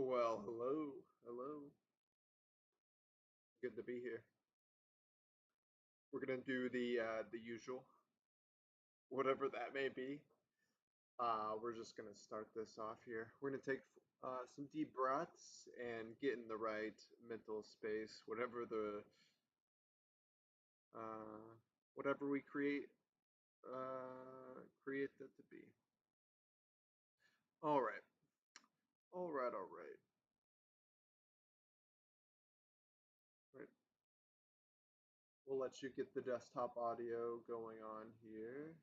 Well, hello, hello. Good to be here. We're gonna do the usual, whatever that may be. We're just gonna start this off here. We're gonna take some deep breaths and get in the right mental space, uh, whatever we create that to be. All right, all right, all right. Right. We'll let you get the desktop audio going on here.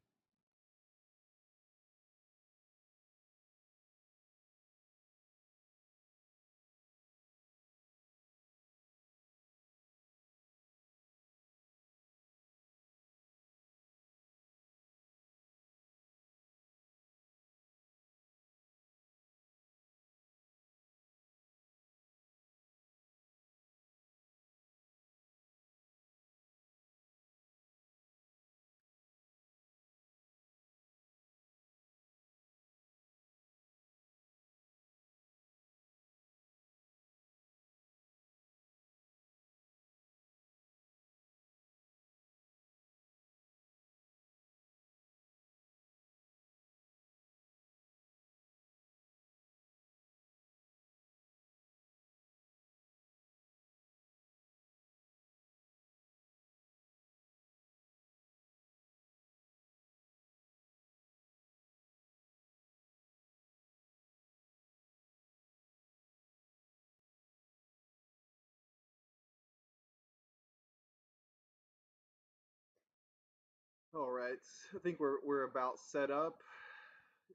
All right, I think we're about set up,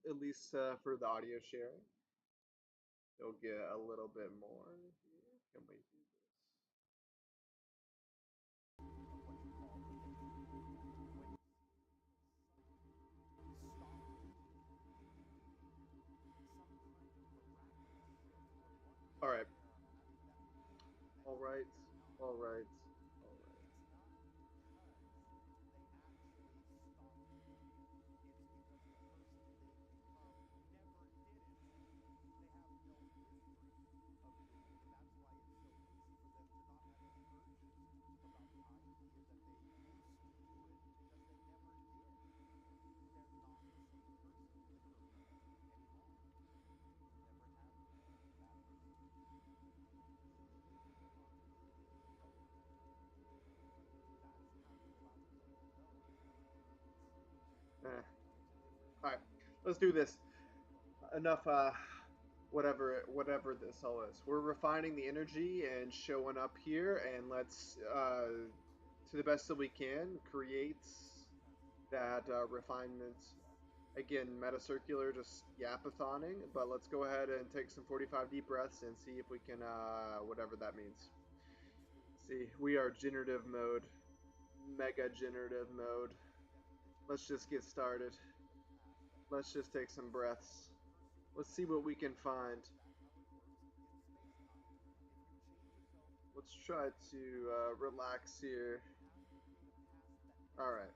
at least for the audio sharing. You'll get a little bit more here. Can we do this? All right, all right, all right, all right. All right, let's do this. Enough. Whatever this all is. We're refining the energy and showing up here, and let's, to the best that we can, create that refinement. Again, metacircular, just yapathoning, but let's go ahead and take some 45 deep breaths and see if we can, whatever that means. See, we are generative mode, mega generative mode. Let's just get started. Let's just take some breaths. Let's see what we can find. Let's try to relax here. All right.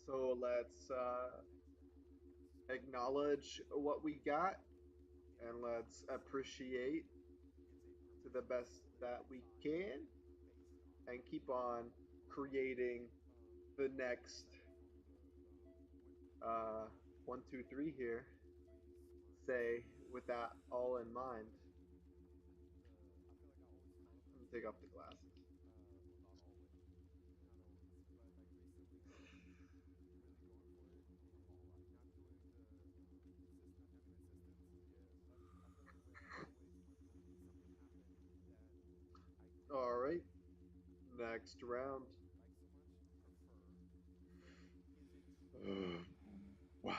So let's acknowledge what we got and let's appreciate to the best that we can and keep on creating the next uh, 1, 2, 3 here. Say with that all in mind. Let me take off the glasses. All right, next round. Wow.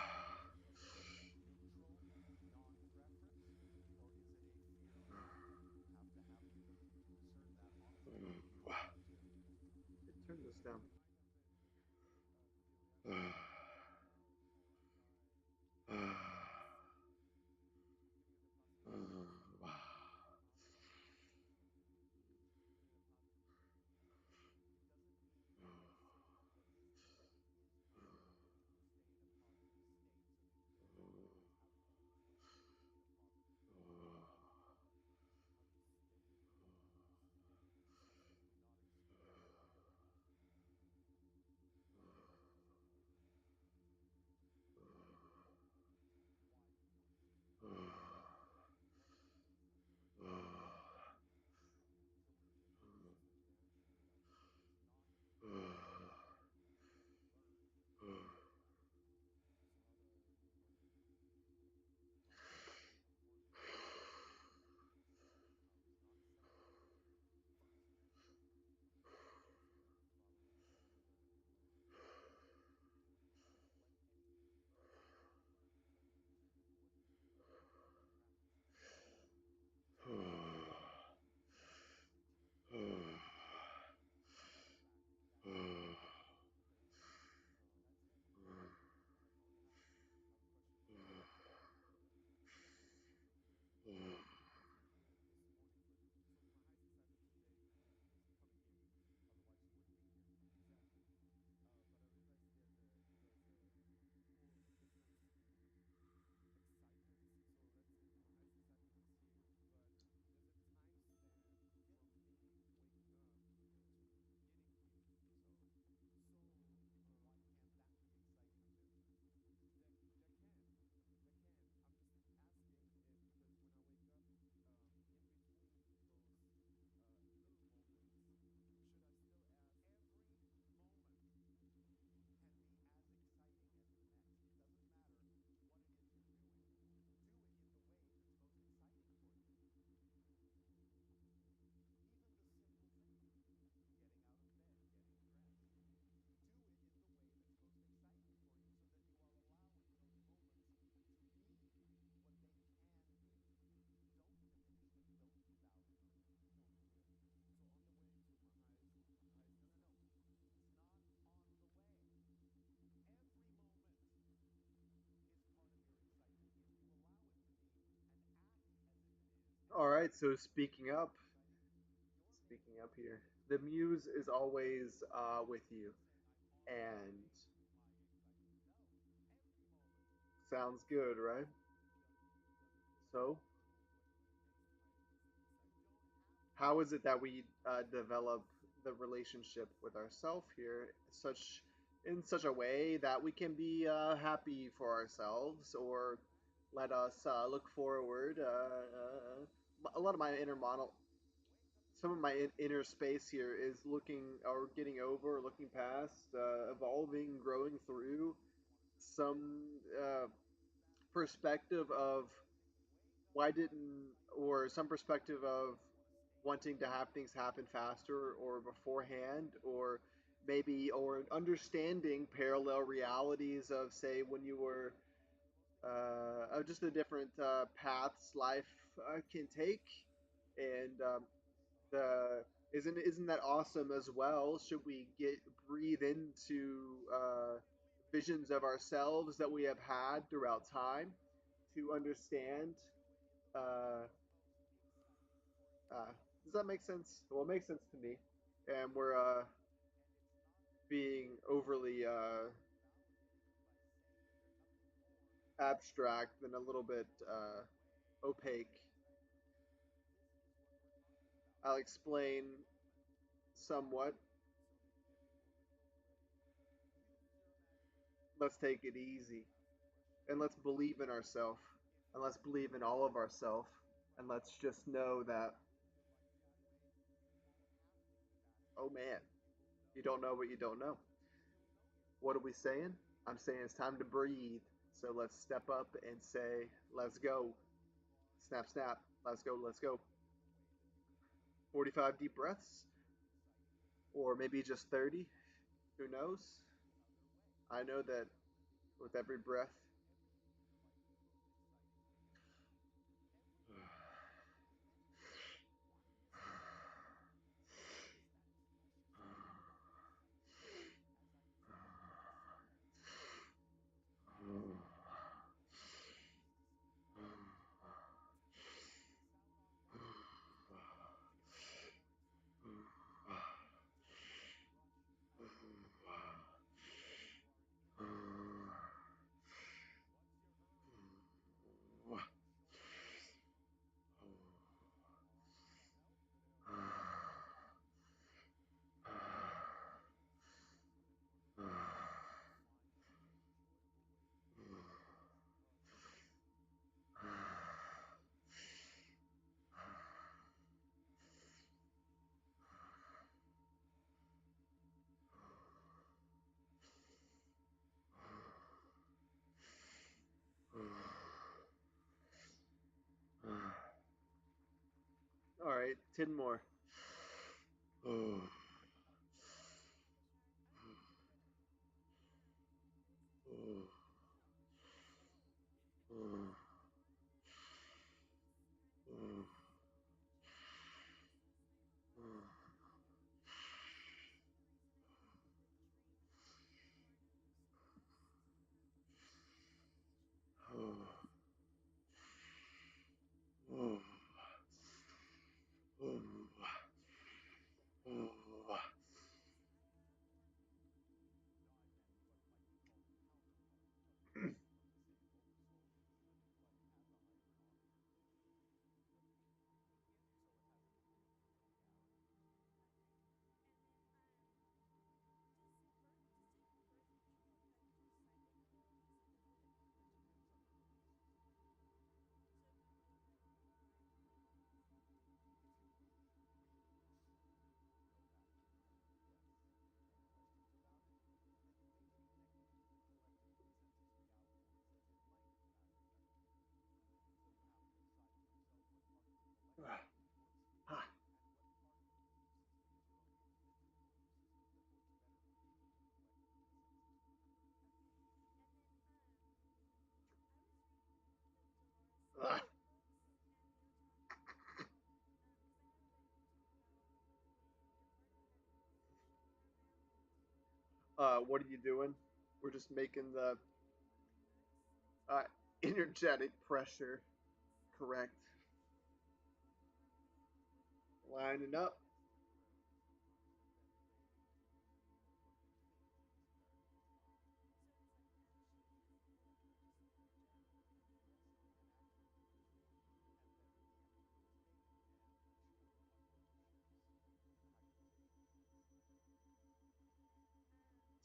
Turn this down. All right, so speaking up here, the muse is always with you, and sounds good, right? So, how is it that we develop the relationship with ourself here, such in such a way that we can be happy for ourselves, or let us look forward? A lot of my inner mono, some of my inner space here is looking or getting over, looking past, evolving, growing through some perspective of why didn't, or some perspective of wanting to have things happen faster or beforehand, or maybe, or understanding parallel realities of, say, when you were, of just the different paths life can take. And the isn't that awesome as well? Should we get breathe into visions of ourselves that we have had throughout time to understand? Uh, uh, does that make sense? Well, it makes sense to me. And we're being overly. abstract and a little bit opaque. I'll explain somewhat. Let's take it easy and let's believe in ourselves and let's believe in all of ourselves and let's just know that, oh man, you don't know what you don't know. What are we saying? I'm saying it's time to breathe. So let's step up and say, let's go. Snap, snap. Let's go, let's go. 45 deep breaths, or maybe just 30. Who knows? I know that with every breath, all right, 10 more. What are you doing? We're just making the uh, energetic pressure correct. Lining up.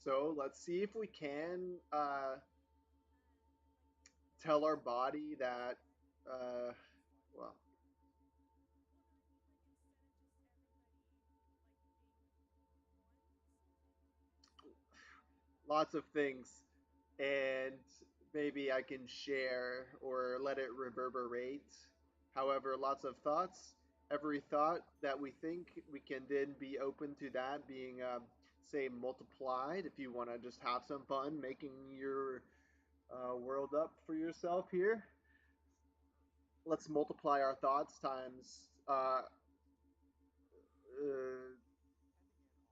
So let's see if we can tell our body that, uh, well, lots of things. And maybe I can share or let it reverberate. However, lots of thoughts. Every thought that we think, we can then be open to that being, say, multiplied. If you want to just have some fun making your world up for yourself here, let's multiply our thoughts times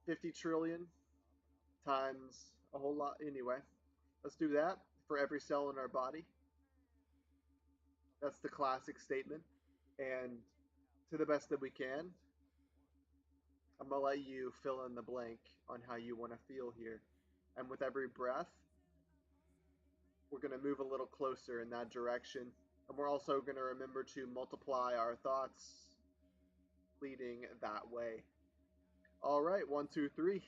50 trillion times a whole lot. Anyway, let's do that for every cell in our body. That's the classic statement. And to the best that we can, I'm going to let you fill in the blank on how you want to feel here. And with every breath, we're going to move a little closer in that direction. And we're also going to remember to multiply our thoughts leading that way. All right, one, two, three.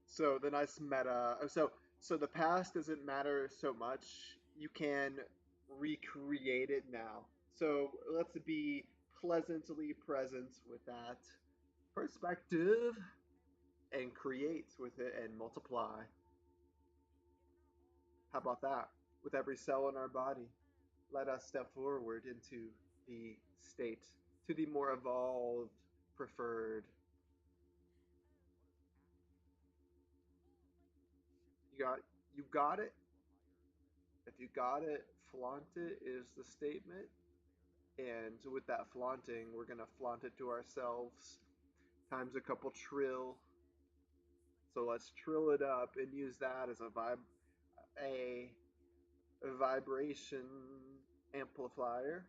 So the nice meta. So the past doesn't matter so much. You can recreate it now. So let's be pleasantly present with that perspective and create with it and multiply. How about that? With every cell in our body, let us step forward into the state, to the more evolved, preferred. You got it. If you got it, flaunt it is the statement. And with that flaunting, we're gonna flaunt it to ourselves times a couple trill. So let's trill it up and use that as a vibration amplifier.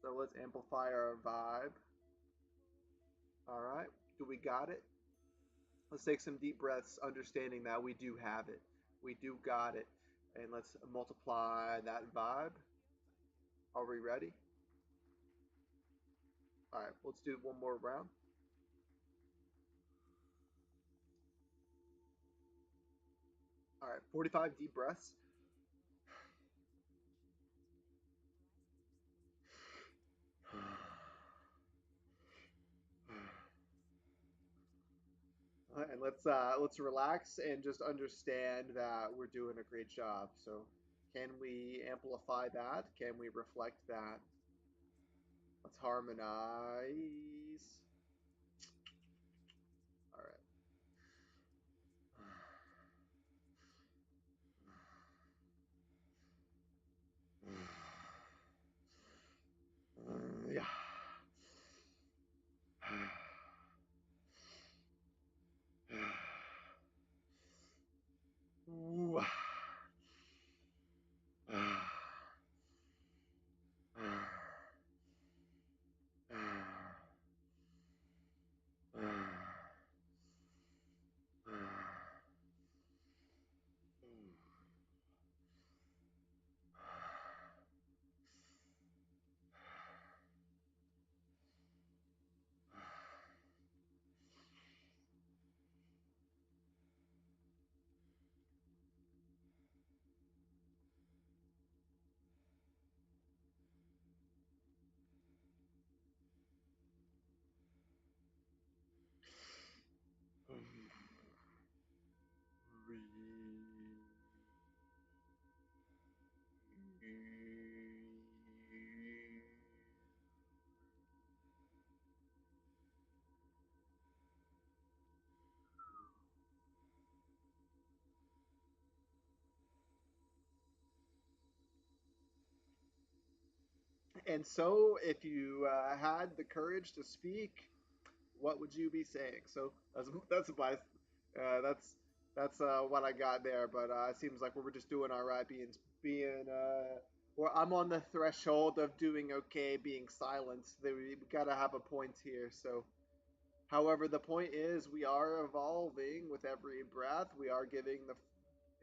So let's amplify our vibe. All right. Do we got it? Let's take some deep breaths, understanding that we do have it. We do got it. And let's multiply that vibe. Are we ready? All right. Let's do one more round. All right. 45 deep breaths. And let's relax and just understand that we're doing a great job. So, can we amplify that? Can we reflect that? Let's harmonize. All right. And so, if you had the courage to speak, what would you be saying? So that's my that's what I got there. But it seems like we're just doing all right, being well, I'm on the threshold of doing okay, being silenced. We gotta have a point here. So, however, the point is, we are evolving with every breath. We are giving the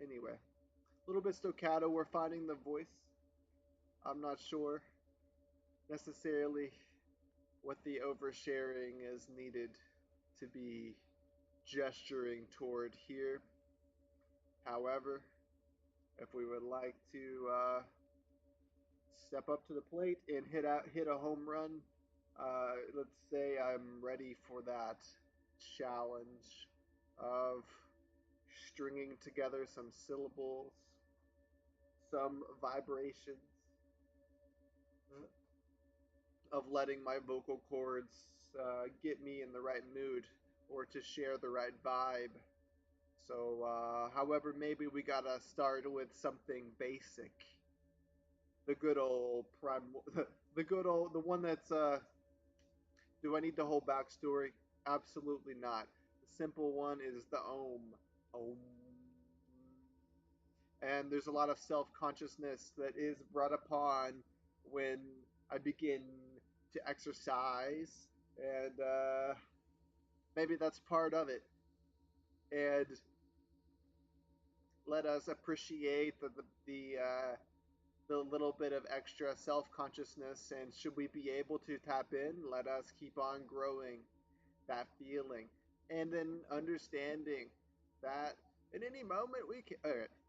anyway a little bit staccato. We're finding the voice. I'm not sure necessarily what the oversharing is needed to be gesturing toward here. However, if we would like to step up to the plate and hit a home run, let's say I'm ready for that challenge of stringing together some syllables, some vibrations, of letting my vocal cords get me in the right mood or to share the right vibe. So, however, maybe we gotta start with something basic. The good old prime, the good old, the one that's. Do I need the whole backstory? Absolutely not. The simple one is the Om. Om. And there's a lot of self consciousness that is brought upon when I begin to exercise, and maybe that's part of it. And let us appreciate the little bit of extra self consciousness. And should we be able to tap in, let us keep on growing that feeling. And then understanding that at any moment we can,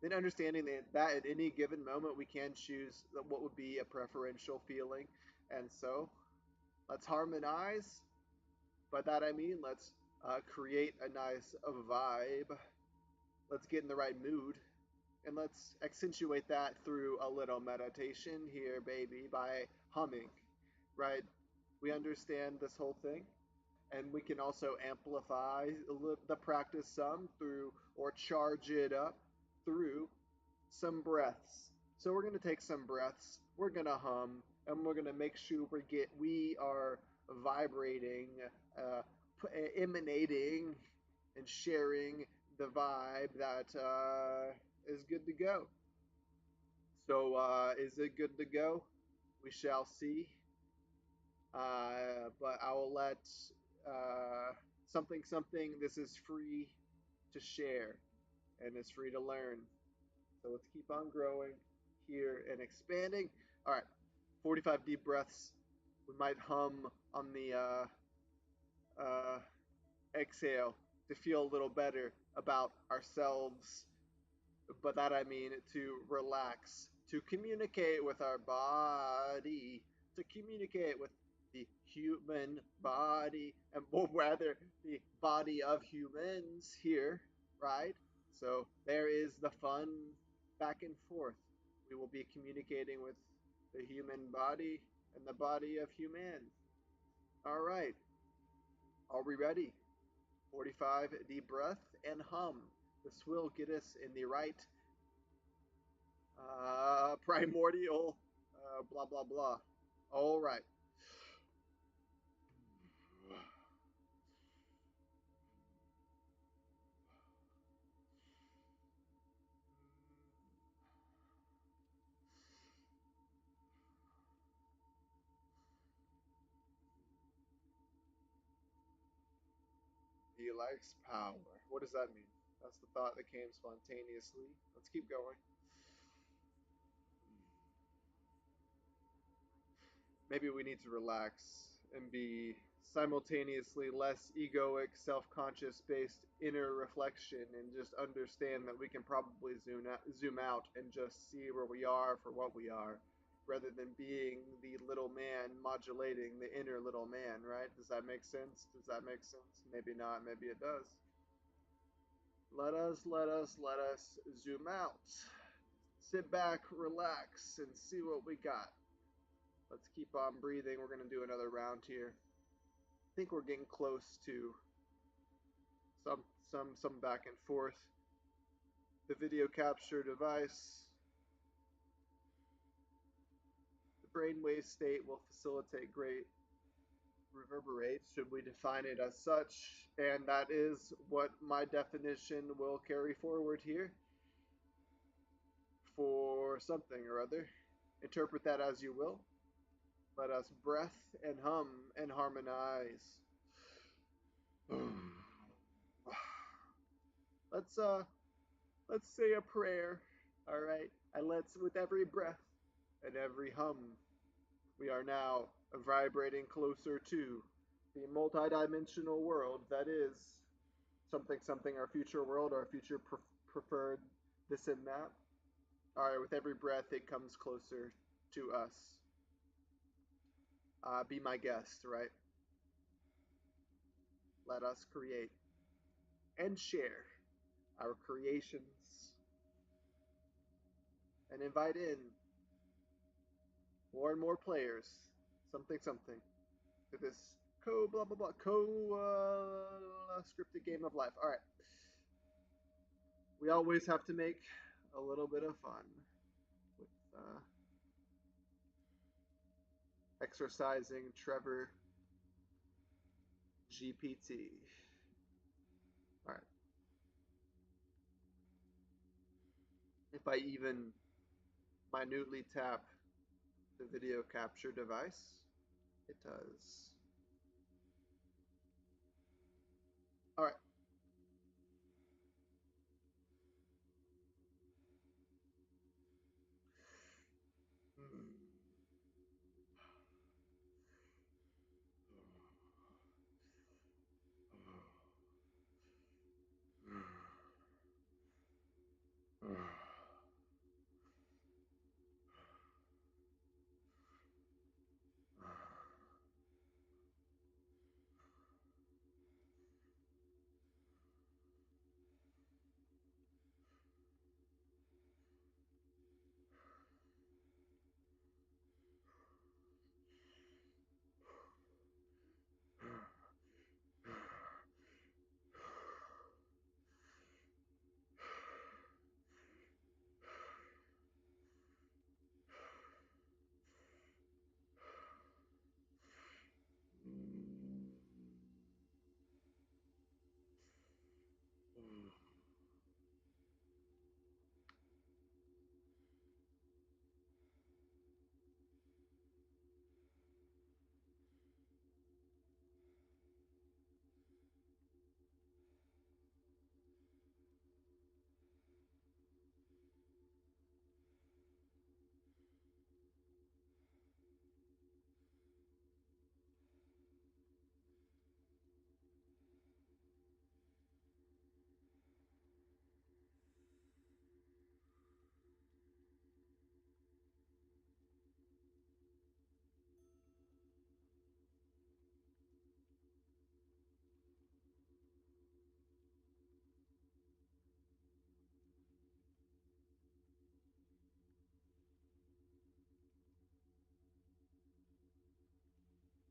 then understanding that at any given moment we can choose what would be a preferential feeling. And so let's harmonize. By that I mean let's create a nice vibe. Let's get in the right mood. And let's accentuate that through a little meditation here, baby, by humming, right? We understand this whole thing. And we can also amplify the practice some through or charge it up through some breaths. So we're going to take some breaths, we're going to hum, and we're going to make sure we are vibrating, uh, emanating and sharing the vibe that is good to go. So, is it good to go? We shall see. But I will let uh, something. This is free to share and it's free to learn. So let's keep on growing here and expanding. All right, 45 deep breaths. We might hum on the uh, exhale to feel a little better about ourselves, but that I mean to relax, to communicate with our body, to communicate with the human body, and or rather the body of humans here, right? So there is the fun back and forth. We will be communicating with the human body and the body of humans. All right, are we ready? 45 deep breath and hum. This will get us in the right primordial, blah, blah, blah. All right. He likes power. What does that mean? That's the thought that came spontaneously. Let's keep going. Maybe we need to relax and be simultaneously less egoic, self conscious based inner reflection and just understand that we can probably zoom out and just see where we are for what we are rather than being the little man modulating the inner little man, right? Does that make sense? Does that make sense? Maybe not, maybe it does. Let us zoom out. Sit back, relax, and see what we got. Let's keep on breathing. We're going to do another round here. I think we're getting close to some back and forth. The video capture device, the brainwave state will facilitate great reverberates, should we define it as such, and that is what my definition will carry forward here for something or other. Interpret that as you will. Let us breath and hum and harmonize. let's uh let's say a prayer. All right. And let's with every breath and every hum we are now vibrating closer to the multidimensional world that is something something our future world, our future preferred this and that. All right, with every breath it comes closer to us. Be my guest, right? Let us create and share our creations and invite in more and more players, something something, to this co blah blah blah co scripted game of life. All right, we always have to make a little bit of fun with exercising Trevor GPT. All right, if I even minutely tap the video capture device, it does. All right. Hmm.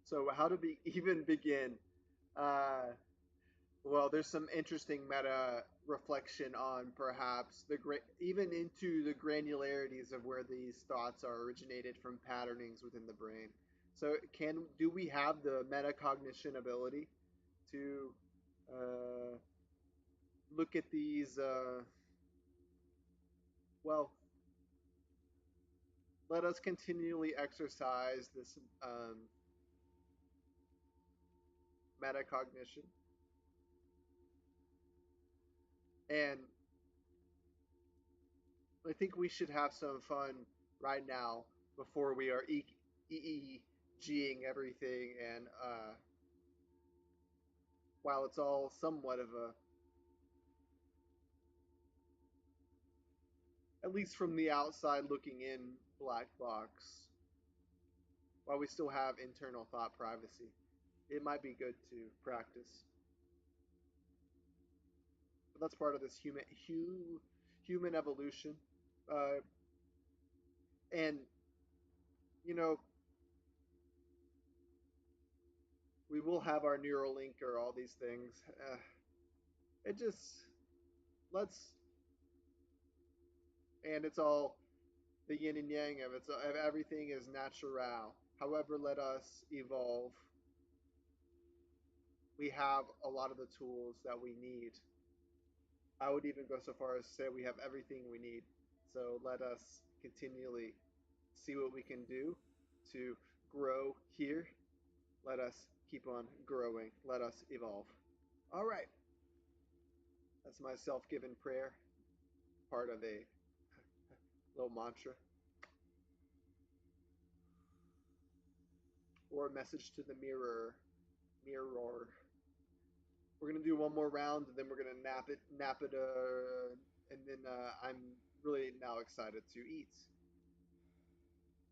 So how to even begin? Uh, well, there's some interesting meta reflection on perhaps even into the granularities of where these thoughts are originated from patternings within the brain. So do we have the metacognition ability to uh, look at these? Well, let us continually exercise this metacognition and I think we should have some fun right now before we are EEGing everything. And while it's all somewhat of a, at least from the outside looking in, black box, while we still have internal thought privacy, it might be good to practice. But that's part of this human evolution. Uh, and, you know, we will have our Neuralink or all these things. It just, let's, and it's all The yin and yang of it. So everything is natural. However, let us evolve. We have a lot of the tools that we need. I would even go so far as to say we have everything we need. So let us continually see what we can do to grow here. Let us keep on growing. Let us evolve. All right. That's my self given prayer, part of a little mantra or a message to the mirror. Mirror. We're gonna do one more round, and then we're gonna nap it, and then I'm really now excited to eat.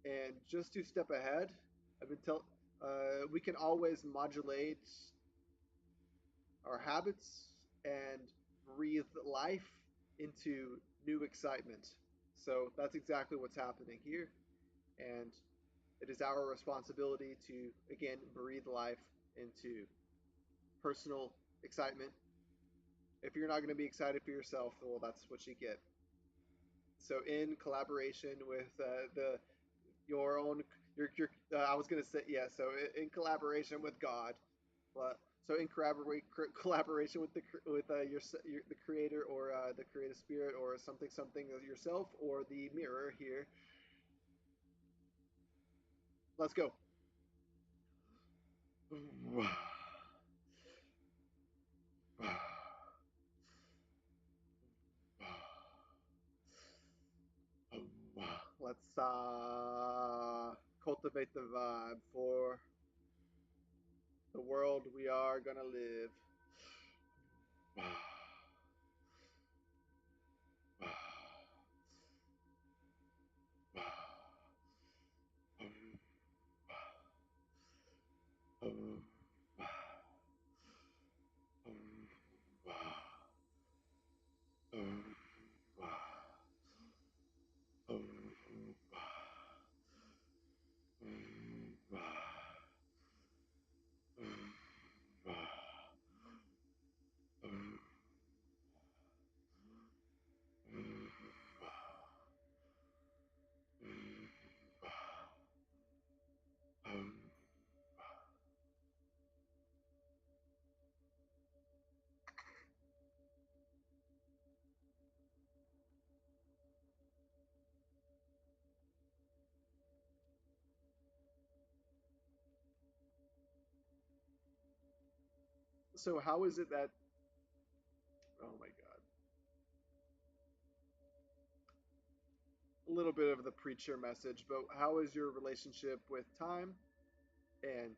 And just to step ahead, I've been tell we can always modulate our habits and breathe life into new excitement. So that's exactly what's happening here, and it is our responsibility to again breathe life into personal excitement. If you're not going to be excited for yourself, well, that's what you get. So, in collaboration with the your own your I was going to say yeah. So, in collaboration with God, but so in collaboration with your the creator or the creative spirit or something yourself or the mirror here. Let's go. Let's cultivate the vibe for the world we are gonna live. So how is it that? Oh my God! A little bit of the preacher message, but how is your relationship with time and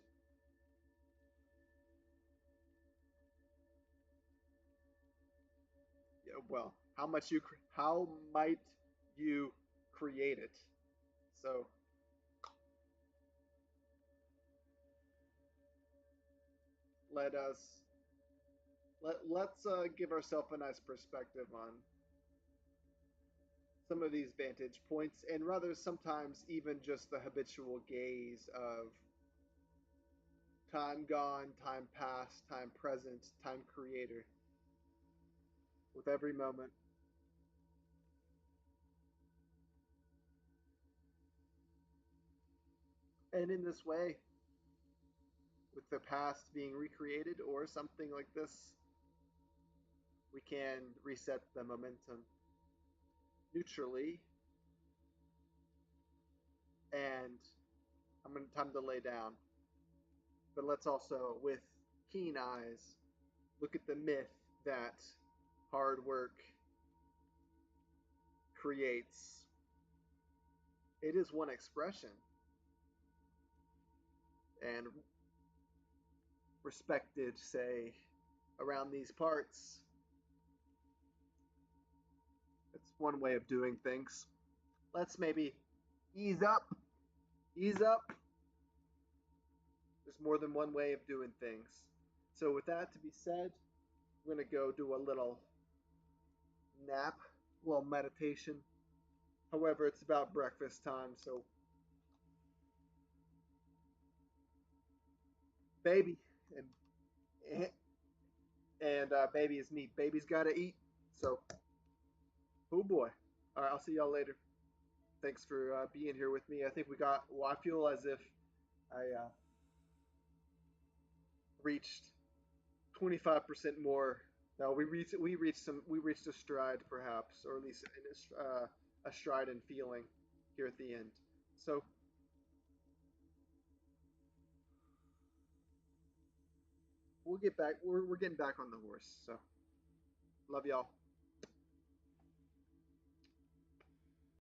yeah, well, how might you create it? So let us let's give ourselves a nice perspective on some of these vantage points, and rather sometimes even just the habitual gaze of time gone, time past, time present, time creator, with every moment. And in this way, with the past being recreated or something like this, we can reset the momentum neutrally. And I'm going to time to lay down. But let's also, with keen eyes, look at the myth that hard work creates. It is one expression and respected, say, around these parts. It's one way of doing things. Let's maybe ease up, ease up. There's more than one way of doing things. So, with that to be said, we're going to go do a little nap, a little meditation. However, it's about breakfast time, so baby and baby is me. Baby's got to eat. So, oh boy. All right, I'll see y'all later. Thanks for being here with me. I think we got. Well, I feel as if I reached 25% more. No, we reached a stride perhaps, or at least a stride in feeling here at the end. So we'll get back. We're getting back on the horse. So love y'all.